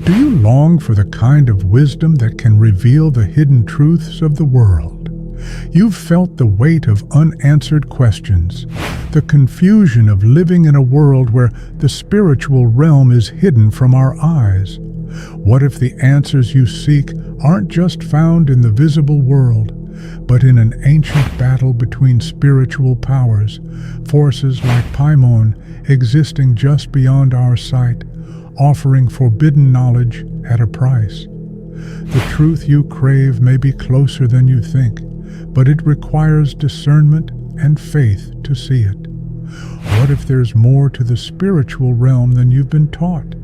Do you long for the kind of wisdom that can reveal the hidden truths of the world? You've felt the weight of unanswered questions, the confusion of living in a world where the spiritual realm is hidden from our eyes. What if the answers you seek aren't just found in the visible world, but in an ancient battle between spiritual powers, forces like Paimon existing just beyond our sight, offering forbidden knowledge at a price? The truth you crave may be closer than you think, but it requires discernment and faith to see it. What if there's more to the spiritual realm than you've been taught?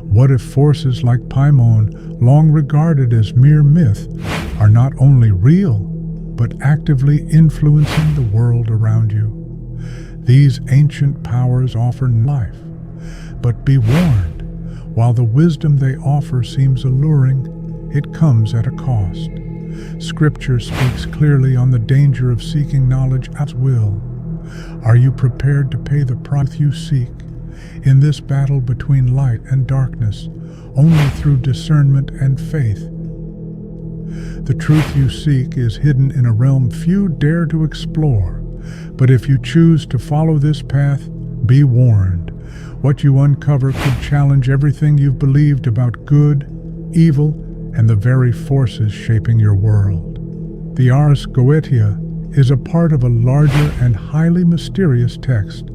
What if forces like Paimon, long regarded as mere myth, are not only real, but actively influencing the world around you? These ancient powers offer life, but be warned, while the wisdom they offer seems alluring, it comes at a cost. Scripture speaks clearly on the danger of seeking knowledge at will. Are you prepared to pay the price you seek? In this battle between light and darkness, only through discernment and faith. The truth you seek is hidden in a realm few dare to explore, but if you choose to follow this path, be warned. What you uncover could challenge everything you've believed about good, evil, and the very forces shaping your world. The Ars Goetia is a part of a larger and highly mysterious text,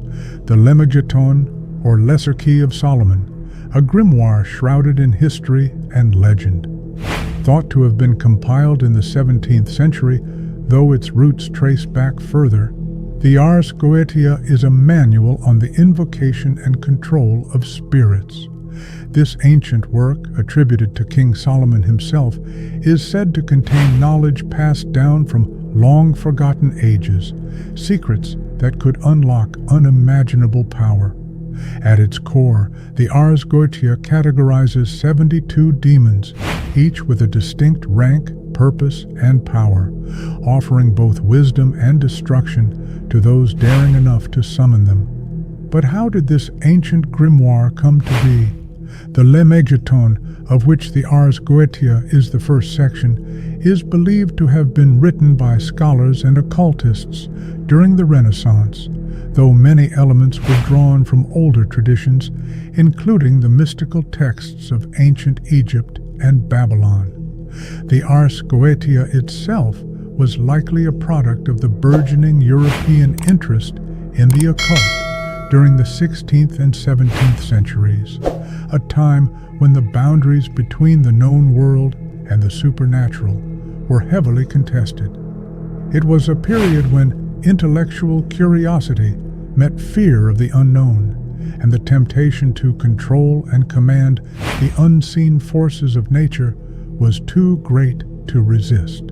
the Lemegeton, or Lesser Key of Solomon, a grimoire shrouded in history and legend. Thought to have been compiled in the 17th century, though its roots trace back further, the Ars Goetia is a manual on the invocation and control of spirits. This ancient work, attributed to King Solomon himself, is said to contain knowledge passed down from long-forgotten ages, secrets that could unlock unimaginable power. At its core, the Ars Goetia categorizes 72 demons, each with a distinct rank, purpose, and power, offering both wisdom and destruction to those daring enough to summon them. But how did this ancient grimoire come to be? The Lemegeton, of which the Ars Goetia is the first section, is believed to have been written by scholars and occultists during the Renaissance, though many elements were drawn from older traditions, including the mystical texts of ancient Egypt and Babylon. The Ars Goetia itself was likely a product of the burgeoning European interest in the occult during the 16th and 17th centuries, a time when the boundaries between the known world and the supernatural were heavily contested. It was a period when intellectual curiosity met fear of the unknown, and the temptation to control and command the unseen forces of nature was too great to resist.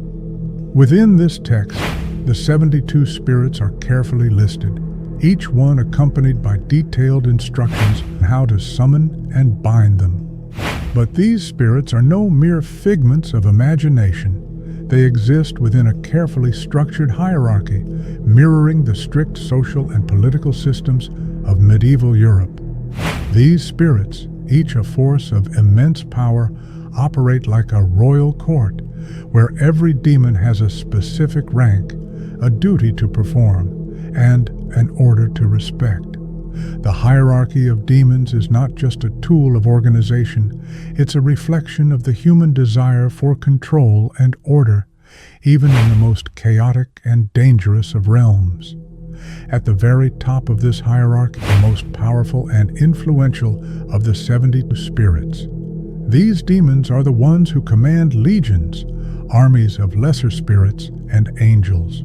Within this text, the 72 spirits are carefully listed, each one accompanied by detailed instructions on how to summon and bind them. But these spirits are no mere figments of imagination. They exist within a carefully structured hierarchy, mirroring the strict social and political systems of medieval Europe. These spirits, each a force of immense power, operate like a royal court, where every demon has a specific rank, a duty to perform, and an order to respect. The hierarchy of demons is not just a tool of organization, it's a reflection of the human desire for control and order, even in the most chaotic and dangerous of realms. At the very top of this hierarchy, the most powerful and influential of the 72 spirits. These demons are the ones who command legions, armies of lesser spirits and angels.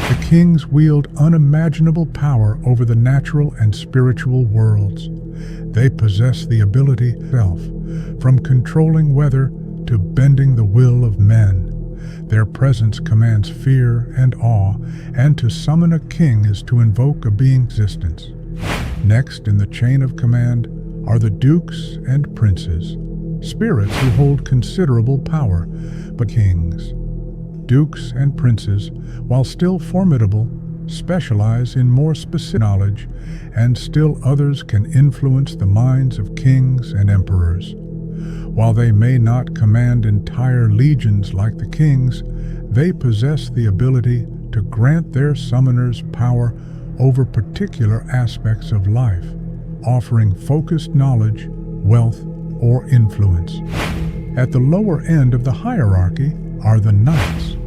The kings wield unimaginable power over the natural and spiritual worlds. They possess the ability itself, from controlling weather to bending the will of men. Their presence commands fear and awe, and to summon a king is to invoke a being's existence. Next in the chain of command are the dukes and princes, spirits who hold considerable power, but kings. Dukes and princes, while still formidable, specialize in more specific knowledge, and still others can influence the minds of kings and emperors. While they may not command entire legions like the kings, they possess the ability to grant their summoners power over particular aspects of life, offering focused knowledge, wealth, or influence. At the lower end of the hierarchy are the knights.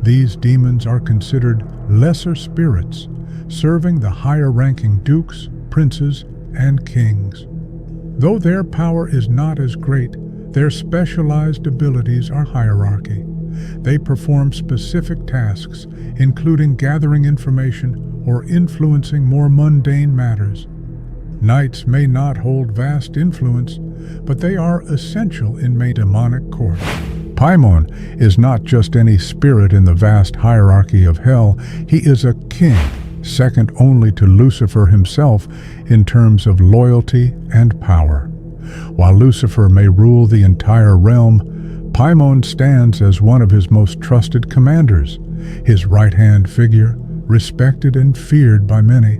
These demons are considered lesser spirits, serving the higher-ranking dukes, princes, and kings. Though their power is not as great, their specialized abilities are hierarchy. They perform specific tasks, including gathering information or influencing more mundane matters. Knights may not hold vast influence, but they are essential in a demonic court. Paimon is not just any spirit in the vast hierarchy of hell. He is a king, second only to Lucifer himself in terms of loyalty and power. While Lucifer may rule the entire realm, Paimon stands as one of his most trusted commanders, his right-hand figure, respected and feared by many.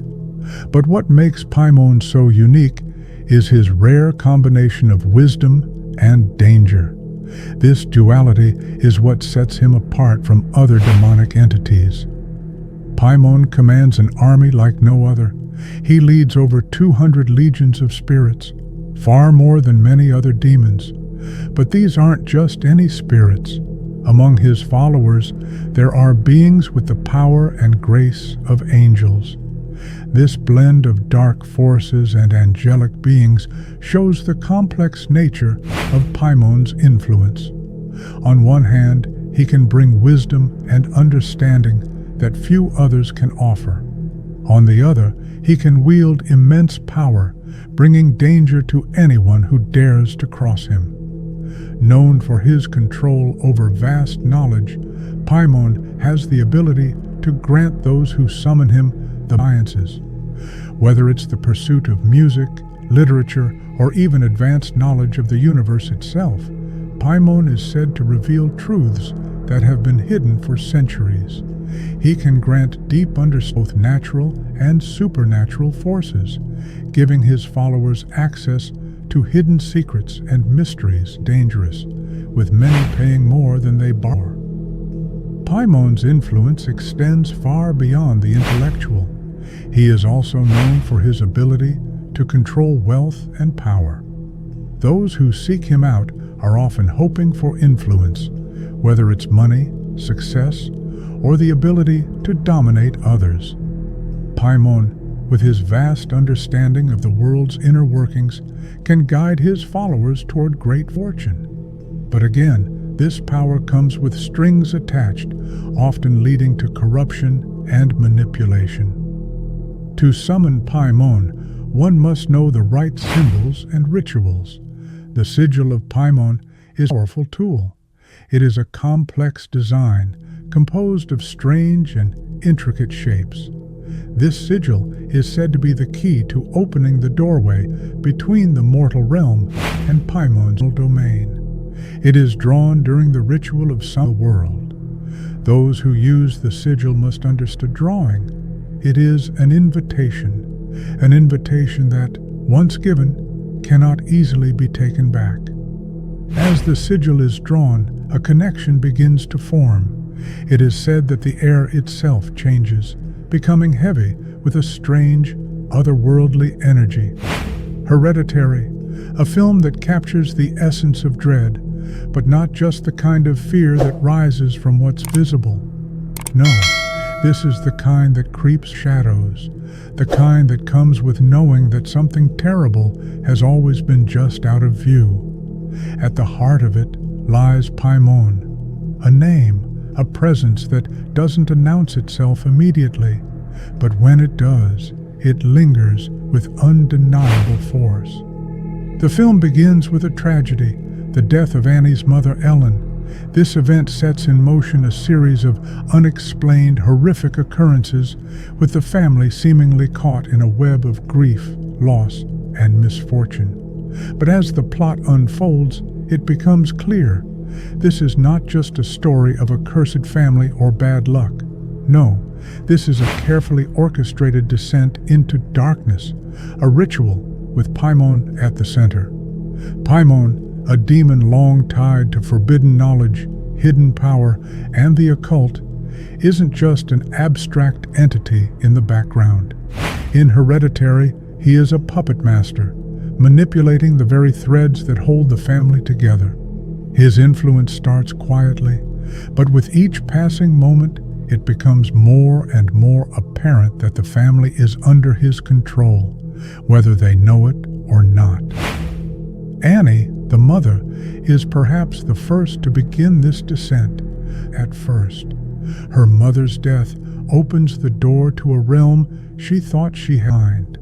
But what makes Paimon so unique is his rare combination of wisdom and danger. This duality is what sets him apart from other demonic entities. Paimon commands an army like no other. He leads over 200 legions of spirits, far more than many other demons. But these aren't just any spirits. Among his followers, there are beings with the power and grace of angels. This blend of dark forces and angelic beings shows the complex nature of Paimon's influence. On one hand, he can bring wisdom and understanding that few others can offer. On the other, he can wield immense power, bringing danger to anyone who dares to cross him. Known for his control over vast knowledge, Paimon has the ability to grant those who summon him the sciences. Whether it's the pursuit of music, literature, or even advanced knowledge of the universe itself, Paimon is said to reveal truths that have been hidden for centuries. He can grant deep understanding of both natural and supernatural forces, giving his followers access to hidden secrets and mysteries dangerous, with many paying more than they borrow. Paimon's influence extends far beyond the intellectual. He is also known for his ability to control wealth and power. Those who seek him out are often hoping for influence, whether it's money, success, or the ability to dominate others. Paimon, with his vast understanding of the world's inner workings, can guide his followers toward great fortune. But again, this power comes with strings attached, often leading to corruption and manipulation. To summon Paimon, one must know the right symbols and rituals. The sigil of Paimon is a powerful tool. It is a complex design composed of strange and intricate shapes. This sigil is said to be the key to opening the doorway between the mortal realm and Paimon's domain. It is drawn during the ritual of some world. Those who use the sigil must understand drawing. It is an invitation that, once given, cannot easily be taken back. As the sigil is drawn, a connection begins to form. It is said that the air itself changes, becoming heavy with a strange, otherworldly energy. Hereditary, a film that captures the essence of dread, but not just the kind of fear that rises from what's visible. No, this is the kind that creeps shadows, the kind that comes with knowing that something terrible has always been just out of view. At the heart of it lies Paimon, a name, a presence that doesn't announce itself immediately, but when it does, it lingers with undeniable force. The film begins with a tragedy, the death of Annie's mother, Ellen. This event sets in motion a series of unexplained, horrific occurrences, with the family seemingly caught in a web of grief, loss, and misfortune. But as the plot unfolds, it becomes clear. This is not just a story of a cursed family or bad luck. No, this is a carefully orchestrated descent into darkness, a ritual with Paimon at the center. Paimon, a demon long tied to forbidden knowledge, hidden power, and the occult, isn't just an abstract entity in the background. In Hereditary, he is a puppet master, manipulating the very threads that hold the family together. His influence starts quietly, but with each passing moment, it becomes more and more apparent that the family is under his control, whether they know it or not. Annie, the mother, is perhaps the first to begin this descent. At first, her mother's death opens the door to a realm she thought she had.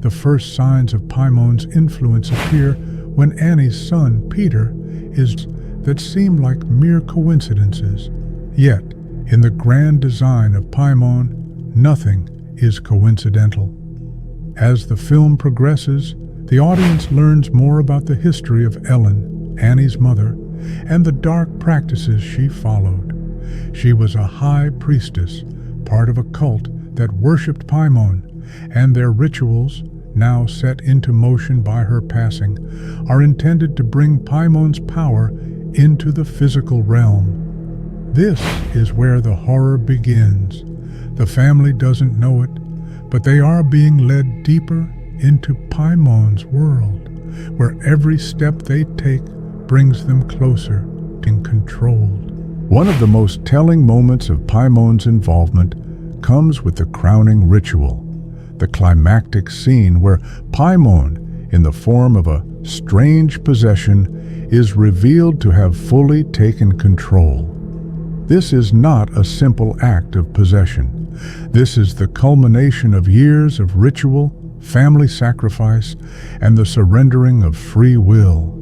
The first signs of Paimon's influence appear when Annie's son, Peter, is that seem like mere coincidences. Yet, in the grand design of Paimon, nothing is coincidental. As the film progresses, the audience learns more about the history of Ellen, Annie's mother, and the dark practices she followed. She was a high priestess, part of a cult that worshipped Paimon, and their rituals, now set into motion by her passing, are intended to bring Paimon's power into the physical realm. This is where the horror begins. The family doesn't know it, but they are being led deeper into Paimon's world, where every step they take brings them closer to controlled. One of the most telling moments of Paimon's involvement comes with the crowning ritual, the climactic scene where Paimon, in the form of a strange possession, is revealed to have fully taken control. This is not a simple act of possession. This is the culmination of years of ritual, family sacrifice, and the surrendering of free will.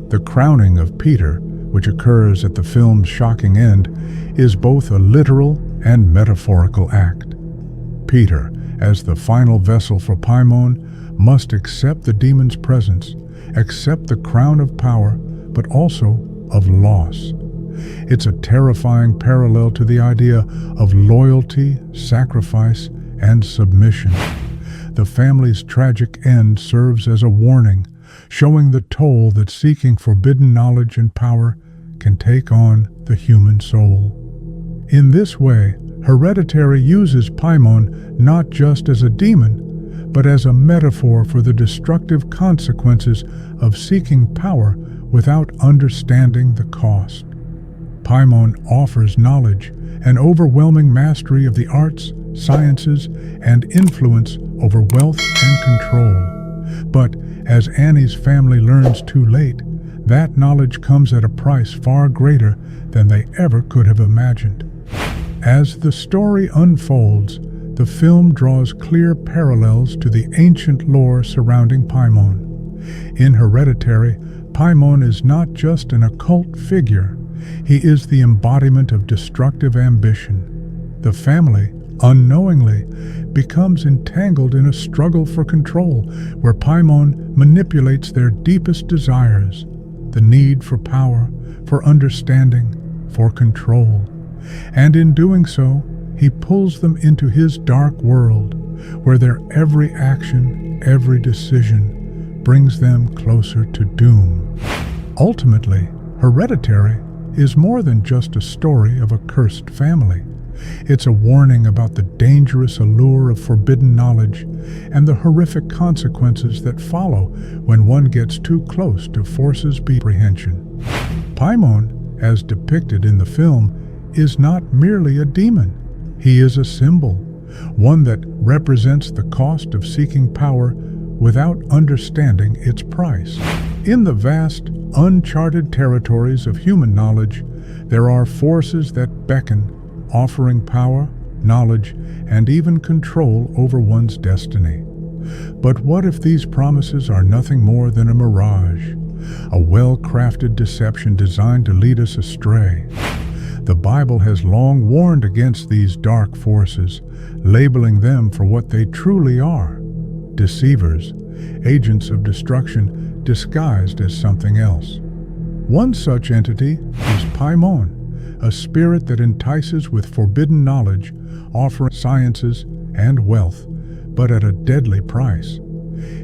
The crowning of Peter, which occurs at the film's shocking end, is both a literal and metaphorical act. Peter, as the final vessel for Paimon, must accept the demon's presence, accept the crown of power, but also of loss. It's a terrifying parallel to the idea of loyalty, sacrifice, and submission. The family's tragic end serves as a warning, showing the toll that seeking forbidden knowledge and power can take on the human soul. In this way, Hereditary uses Paimon not just as a demon, but as a metaphor for the destructive consequences of seeking power without understanding the cost. Paimon offers knowledge, an overwhelming mastery of the arts, sciences, and influence over wealth and control. But as Annie's family learns too late, that knowledge comes at a price far greater than they ever could have imagined. As the story unfolds, the film draws clear parallels to the ancient lore surrounding Paimon. In Hereditary, Paimon is not just an occult figure. He is the embodiment of destructive ambition. The family, unknowingly, becomes entangled in a struggle for control, where Paimon manipulates their deepest desires, the need for power, for understanding, for control. And in doing so, he pulls them into his dark world, where their every action, every decision, brings them closer to doom. Ultimately, Hereditary is more than just a story of a cursed family. It's a warning about the dangerous allure of forbidden knowledge and the horrific consequences that follow when one gets too close to forces beyond comprehension. Paimon, as depicted in the film, is not merely a demon. He is a symbol, one that represents the cost of seeking power without understanding its price. In the vast, uncharted territories of human knowledge, there are forces that beckon, offering power, knowledge, and even control over one's destiny. But what if these promises are nothing more than a mirage, a well-crafted deception designed to lead us astray? The Bible has long warned against these dark forces, labeling them for what they truly are: deceivers, agents of destruction disguised as something else. One such entity is Paimon, a spirit that entices with forbidden knowledge, offering sciences and wealth, but at a deadly price.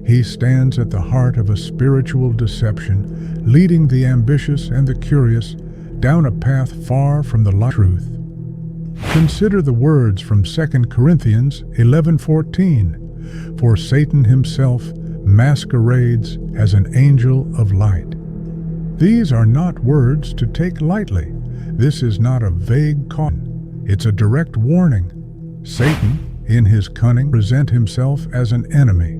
He stands at the heart of a spiritual deception, leading the ambitious and the curious down a path far from the light of truth. Consider the words from 2 Corinthians 11:14, "For Satan himself masquerades as an angel of light." These are not words to take lightly. This is not a vague caution. It's a direct warning. Satan, in his cunning, presents himself as an enemy.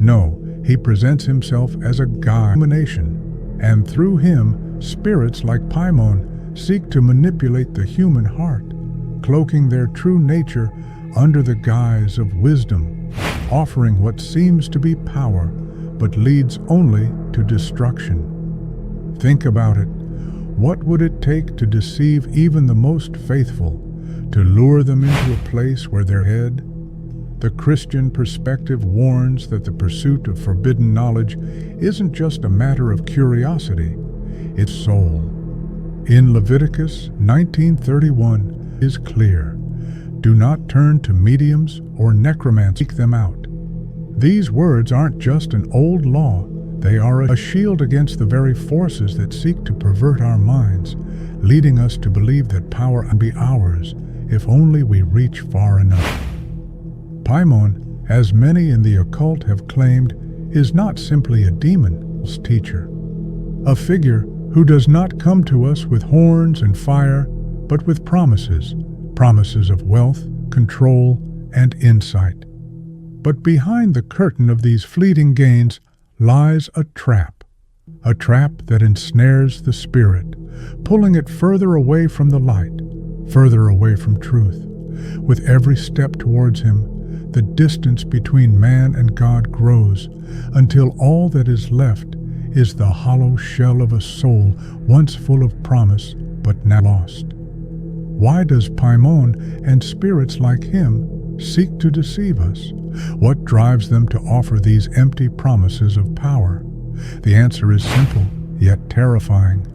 No, he presents himself as a god of domination, and through him, spirits like Paimon seek to manipulate the human heart, cloaking their true nature under the guise of wisdom, offering what seems to be power, but leads only to destruction. Think about it. What would it take to deceive even the most faithful, to lure them into a place where they're head? The Christian perspective warns that the pursuit of forbidden knowledge isn't just a matter of curiosity, it's soul. In Leviticus 19:31 is clear. Do not turn to mediums or necromancers, seek them out. These words aren't just an old law, they are a shield against the very forces that seek to pervert our minds, leading us to believe that power can be ours if only we reach far enough. Paimon, as many in the occult have claimed, is not simply a demon's teacher, a figure who does not come to us with horns and fire, but with promises of wealth, control, and insight. But behind the curtain of these fleeting gains lies a trap that ensnares the spirit, pulling it further away from the light, further away from truth. With every step towards him, the distance between man and God grows, until all that is left is the hollow shell of a soul once full of promise, but now lost. Why does Paimon and spirits like him seek to deceive us? What drives them to offer these empty promises of power? The answer is simple, yet terrifying.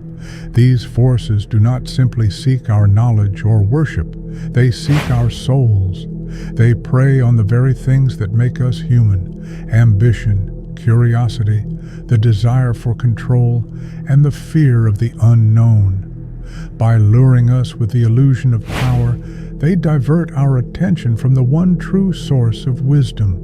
These forces do not simply seek our knowledge or worship, they seek our souls. They prey on the very things that make us human: ambition, curiosity, the desire for control, and the fear of the unknown. By luring us with the illusion of power, they divert our attention from the one true source of wisdom,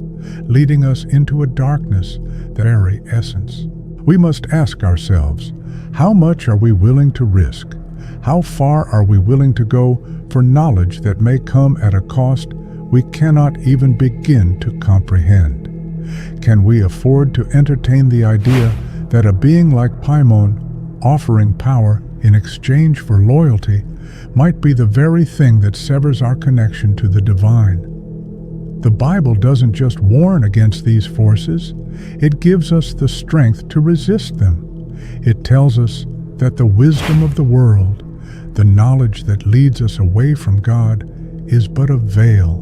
leading us into a darkness, the very essence. We must ask ourselves, how much are we willing to risk? How far are we willing to go for knowledge that may come at a cost we cannot even begin to comprehend? Can we afford to entertain the idea that a being like Paimon, offering power in exchange for loyalty, might be the very thing that severs our connection to the divine? The Bible doesn't just warn against these forces, it gives us the strength to resist them. It tells us that the wisdom of the world, the knowledge that leads us away from God, is but a veil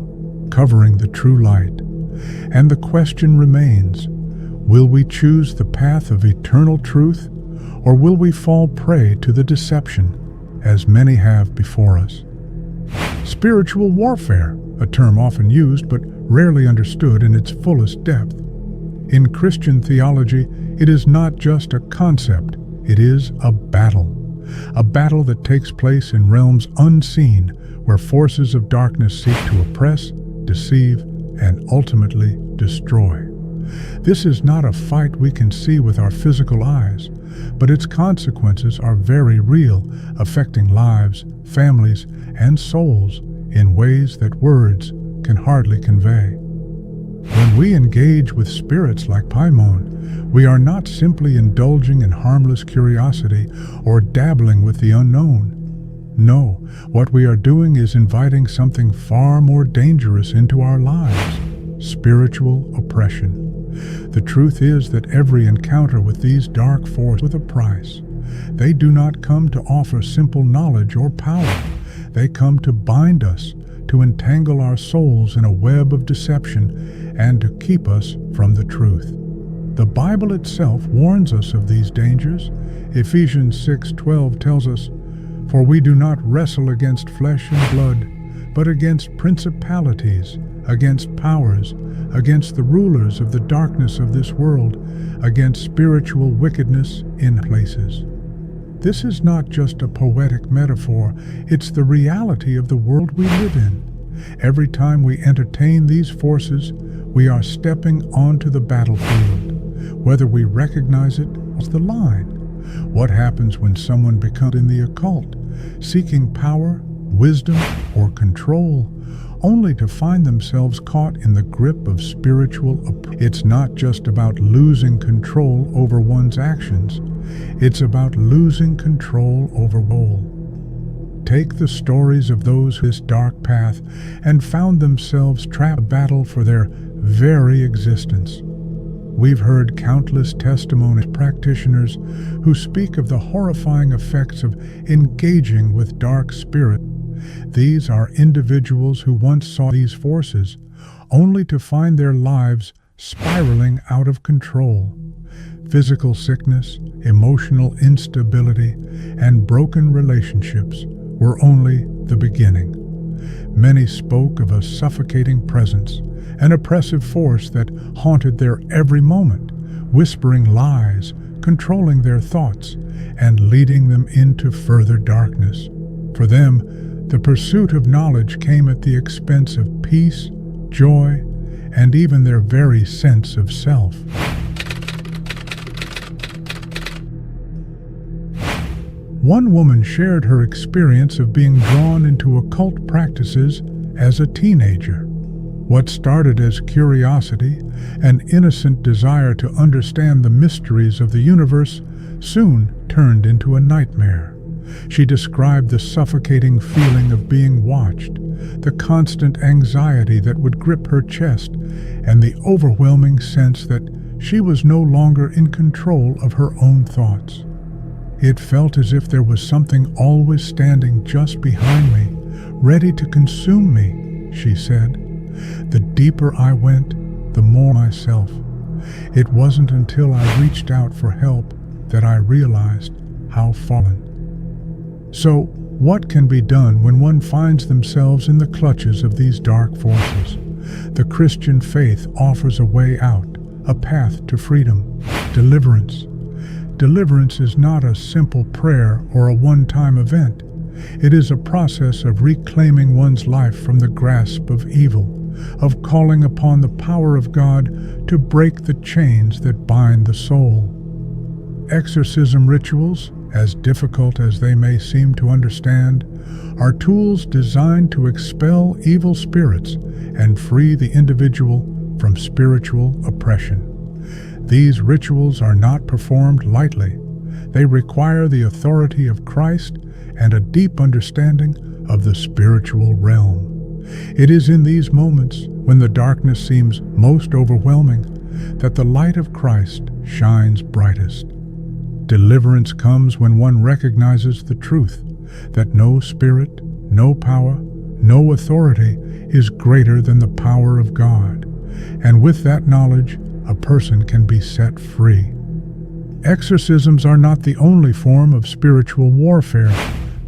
covering the true light. And the question remains, will we choose the path of eternal truth, or will we fall prey to the deception, as many have before us? Spiritual warfare, a term often used but rarely understood in its fullest depth. In Christian theology, it is not just a concept, it is a battle that takes place in realms unseen, where forces of darkness seek to oppress, deceive, and ultimately destroy. This is not a fight we can see with our physical eyes, but its consequences are very real, affecting lives, families, and souls in ways that words can hardly convey. When we engage with spirits like Paimon, we are not simply indulging in harmless curiosity or dabbling with the unknown. No, what we are doing is inviting something far more dangerous into our lives: spiritual oppression. The truth is that every encounter with these dark forces with a price. They do not come to offer simple knowledge or power. They come to bind us, to entangle our souls in a web of deception, and to keep us from the truth. The Bible itself warns us of these dangers. Ephesians 6:12 tells us, "For we do not wrestle against flesh and blood, but against principalities, against powers, against the rulers of the darkness of this world, against spiritual wickedness in places. This is not just a poetic metaphor, it's the reality of the world we live in. Every time we entertain these forces, we are stepping onto the battlefield, whether we recognize it as the line. What happens when someone becomes in the occult, seeking power, wisdom, or control, only to find themselves caught in the grip of spiritual oppression? It's not just about losing control over one's actions, it's about losing control over will. Take the stories of those who this dark path and found themselves trapped in a battle for their very existence. We've heard countless testimonies of practitioners who speak of the horrifying effects of engaging with dark spirit. These are individuals who once saw these forces, only to find their lives spiraling out of control. Physical sickness, emotional instability, and broken relationships were only the beginning. Many spoke of a suffocating presence, an oppressive force that haunted their every moment, whispering lies, controlling their thoughts, and leading them into further darkness. For them, the pursuit of knowledge came at the expense of peace, joy, and even their very sense of self. One woman shared her experience of being drawn into occult practices as a teenager. What started as curiosity, an innocent desire to understand the mysteries of the universe, soon turned into a nightmare. She described the suffocating feeling of being watched, the constant anxiety that would grip her chest, and the overwhelming sense that she was no longer in control of her own thoughts. It felt as if there was something always standing just behind me, ready to consume me, she said. The deeper I went, the more myself. It wasn't until I reached out for help that I realized how fallen. So, what can be done when one finds themselves in the clutches of these dark forces? The Christian faith offers a way out, a path to freedom, deliverance. Deliverance is not a simple prayer or a one-time event. It is a process of reclaiming one's life from the grasp of evil, of calling upon the power of God to break the chains that bind the soul. Exorcism rituals, as difficult as they may seem to understand, are tools designed to expel evil spirits and free the individual from spiritual oppression. These rituals are not performed lightly. They require the authority of Christ and a deep understanding of the spiritual realm. It is in these moments, when the darkness seems most overwhelming, that the light of Christ shines brightest. Deliverance comes when one recognizes the truth that no spirit, no power, no authority is greater than the power of God. And with that knowledge, a person can be set free. Exorcisms are not the only form of spiritual warfare.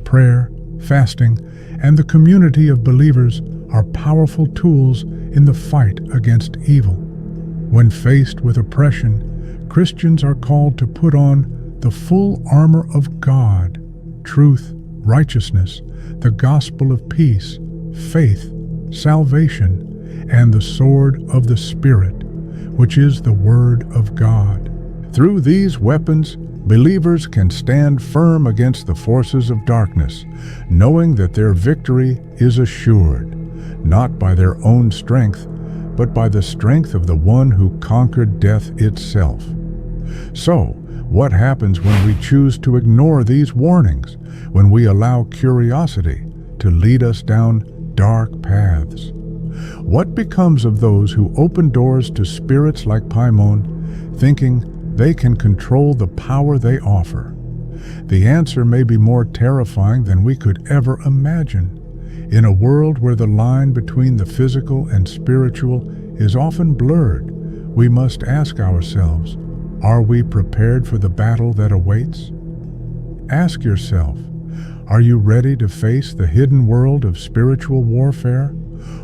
Prayer, fasting, and the community of believers are powerful tools in the fight against evil. When faced with oppression, Christians are called to put on the full armor of God: truth, righteousness, the gospel of peace, faith, salvation, and the sword of the Spirit, which is the Word of God. Through these weapons, believers can stand firm against the forces of darkness, knowing that their victory is assured, not by their own strength, but by the strength of the one who conquered death itself. So, what happens when we choose to ignore these warnings, when we allow curiosity to lead us down dark paths? What becomes of those who open doors to spirits like Paimon, thinking they can control the power they offer? The answer may be more terrifying than we could ever imagine. In a world where the line between the physical and spiritual is often blurred, we must ask ourselves, are we prepared for the battle that awaits? Ask yourself, are you ready to face the hidden world of spiritual warfare?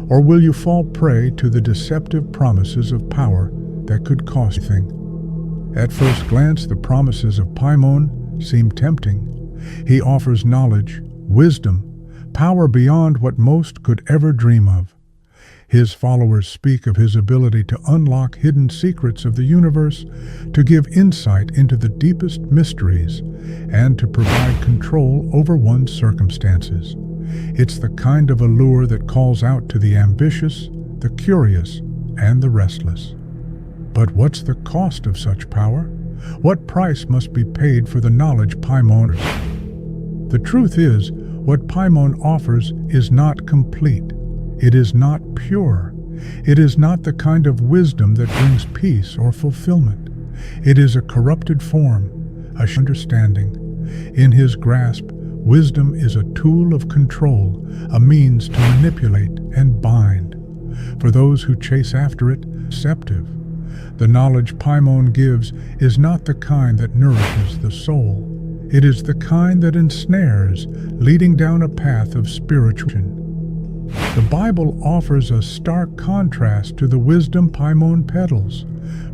Or will you fall prey to the deceptive promises of power that could cost anything? At first glance, the promises of Paimon seem tempting. He offers knowledge, wisdom, power beyond what most could ever dream of. His followers speak of his ability to unlock hidden secrets of the universe, to give insight into the deepest mysteries, and to provide control over one's circumstances. It's the kind of allure that calls out to the ambitious, the curious, and the restless. But what's the cost of such power? What price must be paid for the knowledge Paimon offers? The truth is, what Paimon offers is not complete. It is not pure. It is not the kind of wisdom that brings peace or fulfillment. It is a corrupted form, a understanding. In his grasp, wisdom is a tool of control, a means to manipulate and bind. For those who chase after it, deceptive. The knowledge Paimon gives is not the kind that nourishes the soul. It is the kind that ensnares, leading down a path of spiritual. The Bible offers a stark contrast to the wisdom Paimon peddles.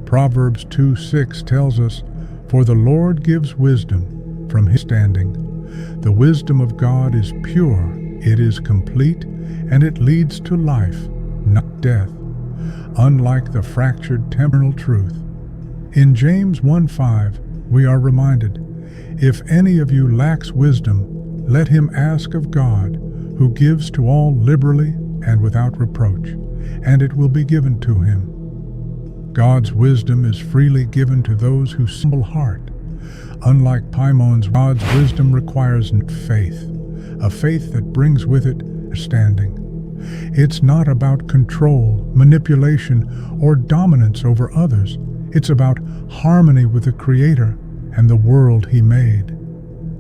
Proverbs 2:6 tells us, "For the Lord gives wisdom from his standing." The wisdom of God is pure, it is complete, and it leads to life, not death, unlike the fractured temporal truth. In James 1:5, we are reminded, "If any of you lacks wisdom, let him ask of God, who gives to all liberally and without reproach, and it will be given to him." God's wisdom is freely given to those who humble heart. Unlike Paimon's, God's wisdom requires faith, a faith that brings with it understanding. It's not about control, manipulation, or dominance over others. It's about harmony with the Creator and the world He made.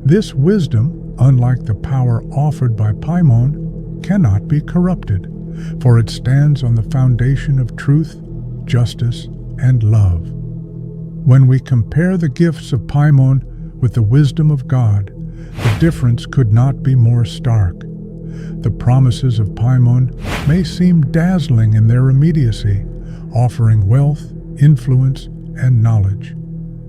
This wisdom, unlike the power offered by Paimon, cannot be corrupted, for it stands on the foundation of truth, justice, and love. When we compare the gifts of Paimon with the wisdom of God, the difference could not be more stark. The promises of Paimon may seem dazzling in their immediacy, offering wealth, influence, and knowledge.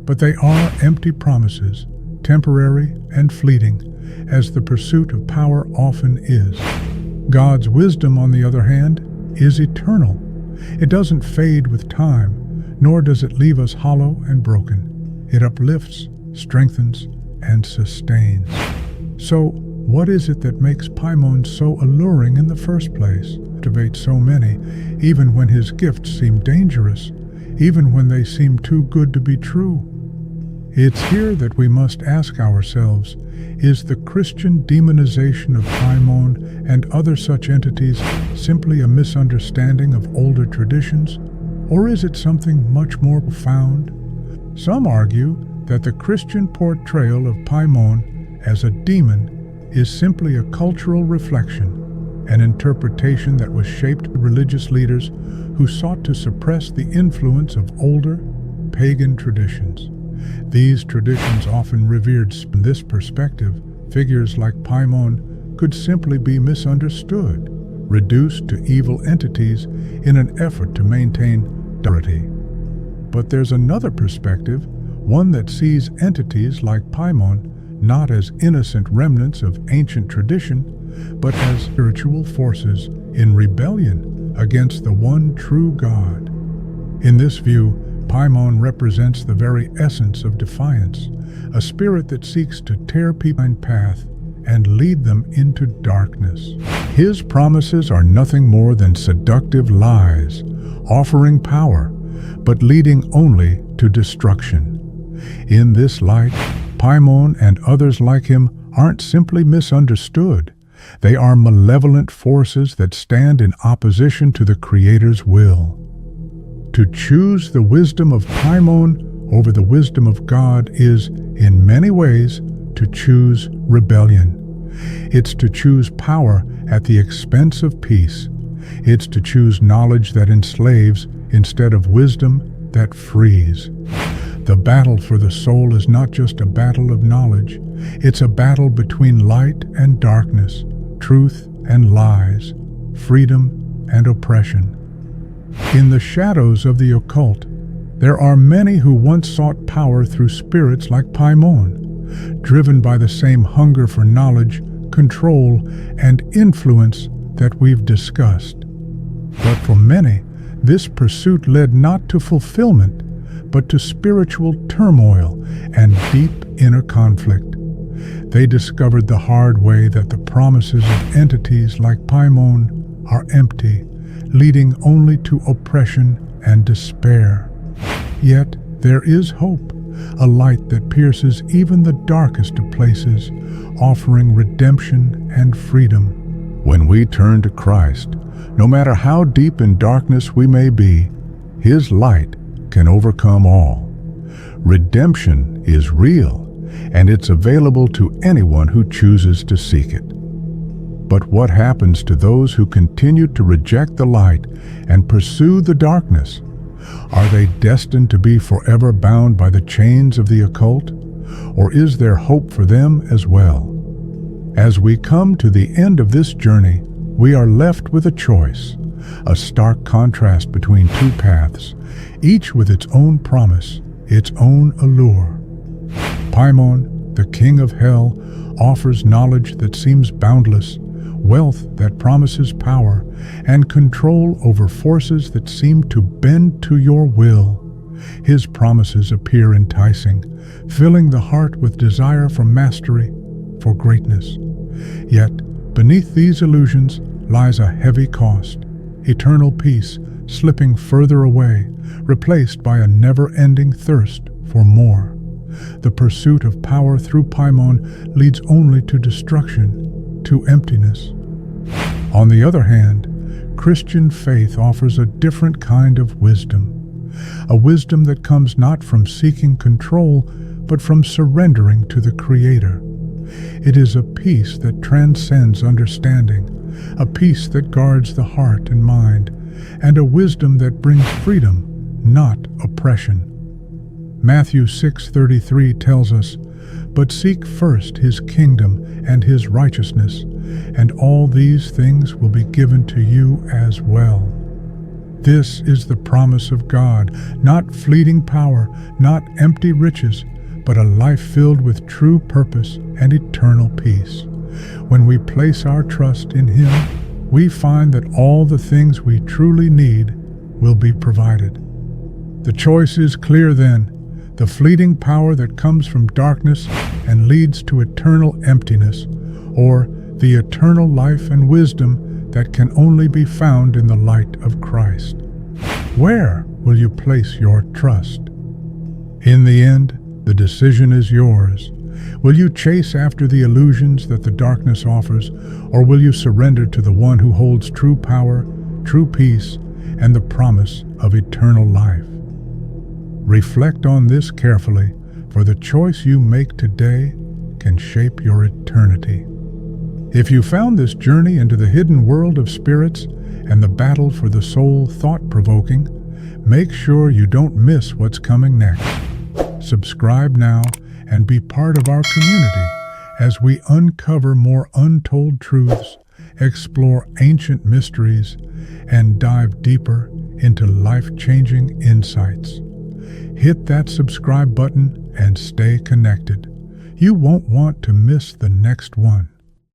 But they are empty promises, temporary and fleeting, as the pursuit of power often is. God's wisdom, on the other hand, is eternal. It doesn't fade with time, nor does it leave us hollow and broken. It uplifts, strengthens, and sustains. So, what is it that makes Paimon so alluring in the first place? Motivates so many, even when his gifts seem dangerous, even when they seem too good to be true. It's here that we must ask ourselves, is the Christian demonization of Paimon and other such entities simply a misunderstanding of older traditions, or is it something much more profound? Some argue that the Christian portrayal of Paimon as a demon is simply a cultural reflection, an interpretation that was shaped by religious leaders who sought to suppress the influence of older, pagan traditions. These traditions often revered. From this perspective, figures like Paimon could simply be misunderstood, reduced to evil entities in an effort to maintain authority. But there's another perspective, one that sees entities like Paimon not as innocent remnants of ancient tradition, but as spiritual forces in rebellion against the one true God. In this view, Paimon represents the very essence of defiance, a spirit that seeks to tear people's path and lead them into darkness. His promises are nothing more than seductive lies, offering power, but leading only to destruction. In this light, Paimon and others like him aren't simply misunderstood. They are malevolent forces that stand in opposition to the Creator's will. To choose the wisdom of Paimon over the wisdom of God is, in many ways, to choose rebellion. It's to choose power at the expense of peace. It's to choose knowledge that enslaves instead of wisdom that frees. The battle for the soul is not just a battle of knowledge. It's a battle between light and darkness, truth and lies, freedom and oppression. In the shadows of the occult, there are many who once sought power through spirits like Paimon, driven by the same hunger for knowledge, control, and influence that we've discussed. But for many, this pursuit led not to fulfillment, but to spiritual turmoil and deep inner conflict. They discovered the hard way that the promises of entities like Paimon are empty, leading only to oppression and despair. Yet there is hope, a light that pierces even the darkest of places, offering redemption and freedom. When we turn to Christ, no matter how deep in darkness we may be, His light can overcome all. Redemption is real, and it's available to anyone who chooses to seek it. But what happens to those who continue to reject the light and pursue the darkness? Are they destined to be forever bound by the chains of the occult? Or is there hope for them as well? As we come to the end of this journey, we are left with a choice, a stark contrast between two paths, each with its own promise, its own allure. Paimon, the king of hell, offers knowledge that seems boundless, wealth that promises power, and control over forces that seem to bend to your will. His promises appear enticing, filling the heart with desire for mastery, for greatness. Yet, beneath these illusions lies a heavy cost, eternal peace slipping further away, replaced by a never-ending thirst for more. The pursuit of power through Paimon leads only to destruction, to emptiness. On the other hand, Christian faith offers a different kind of wisdom, a wisdom that comes not from seeking control, but from surrendering to the Creator. It is a peace that transcends understanding, a peace that guards the heart and mind, and a wisdom that brings freedom, not oppression. Matthew 6:33 tells us, "But seek first His kingdom and His righteousness, and all these things will be given to you as well." This is the promise of God, not fleeting power, not empty riches, but a life filled with true purpose and eternal peace. When we place our trust in Him, we find that all the things we truly need will be provided. The choice is clear then: the fleeting power that comes from darkness and leads to eternal emptiness, or the eternal life and wisdom that can only be found in the light of Christ. Where will you place your trust? In the end, the decision is yours. Will you chase after the illusions that the darkness offers, or will you surrender to the one who holds true power, true peace, and the promise of eternal life? Reflect on this carefully, for the choice you make today can shape your eternity. If you found this journey into the hidden world of spirits and the battle for the soul thought-provoking, make sure you don't miss what's coming next. Subscribe now and be part of our community as we uncover more untold truths, explore ancient mysteries, and dive deeper into life-changing insights. Hit that subscribe button and stay connected. You won't want to miss the next one.